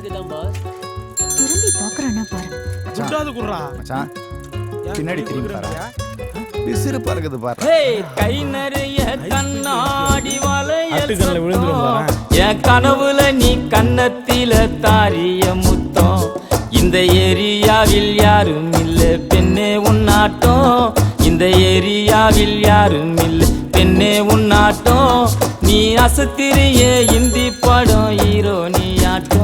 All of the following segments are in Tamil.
திரும்பி பாக்குறானா பாரு. குண்டாது குறா மச்சான் பின்னாடி திரும்பி பாரு. விசிறு பறக்குது பாரு. கை நிறைய கண்ணாடி அட்டுக்கல்ல விழுந்துரும் பாரு. என் கனவுல நீ கன்னத்தில தாரிய முத்தம். இந்த ஏரியாவில் யாரும் இல்ல பெண்ணே உன்னாட்டம். இந்த ஏரியாவில் யாரும் இல்ல பெண்ணே உன்னாட்டம். நீ அசத்திரிய இந்தி படம் ஹீரோ நீ ஆட்டம்.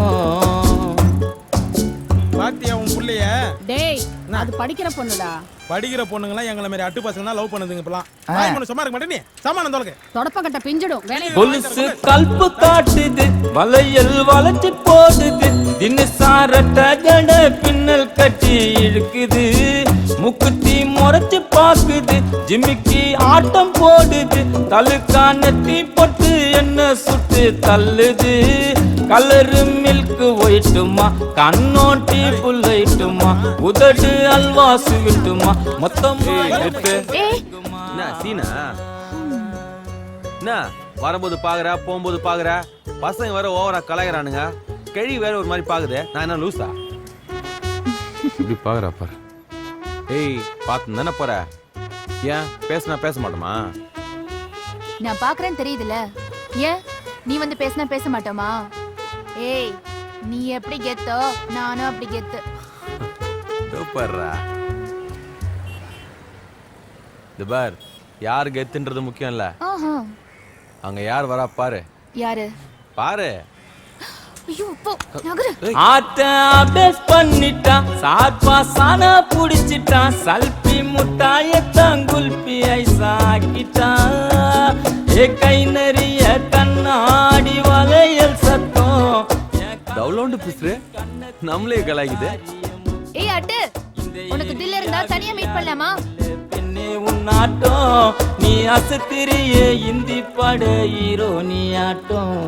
பாத்தியா உன் புள்ளைய? டேய் அது படிக்கிற பொண்ணுடா. படிக்கிற பொண்ணுங்களா எங்கள மாதிரி அட்டு பசங்க தான் லவ் பண்ணுதுங்க இப்பலாம். வாய் பண்ண சும்மா இருக்க மாட்டே நீ. சமானம் தோலக்கு. தொடப்பக்கட்ட பிஞ்சிடும். வேலைய கொலுசு கல்பு காட்டுது வளையல் வளைச்சு போடுது. தினசாரட்ட ஜட பின்னல் கட்டி இழுக்குது. முக்குத்தி முறைச்சு பாக்குது ஜிமிக்கி ஆட்டம் போடுது. தலுக்கானத்தி பொட்டு என்ன சுட்டு தள்ளுது. கலரு மில்க் ஒயிட்டுமா கண்ணோட்டி புல்லைட்டுமா உதடு அல்வா சுவிட்டுமா மொத்தமா சீனா என்ன வரும்போது பாக்குற போகும்போது பாக்குற பசங்க வேற ஓவரா கலாய்கிறானுங்க. கழி வேற ஒரு மாதிரி பாக்குது. நான் என்ன லூசா இப்படி பாக்குறா பாரு. ஏய் பார்த்து தானே போற. ஏன் பேசினா பேச மாட்டோமா? நான் பாக்குறேன் தெரியுதுல. ஏன் நீ வந்து பேசினா பேச மாட்டோமா? ஏய் நீ எப்படி கெத்தோ நானும் அப்படி கெத்து. சூப்பர்ரா. இந்த பார் யார் கெத்துன்றது முக்கியம் இல்ல. அங்க யார் வரா பாரு. யாரு பாரு. ஐயோ போ நகரு. ஆட்ட அபேஸ் பண்ணிட்டான் சாப்பா சானா புடிச்சிட்டான். சல்பி முட்டாய தங்குல்பி ஐசா ஆக்கிட்டான். ஏ கை நிறைய கண்ணாடி வளையல் சத்தம். டவுன்லோடு பிசுறு நம்மளே கலாய்க்குது. ஏய் அட்டு உனக்கு தில் இருந்தா தனியா மீட் பண்ணலாமா? பெண்ணே உன்னாட்டம். நீ அசத்திரிய இந்தி பட ஹீரோ நீ ஆட்டம்.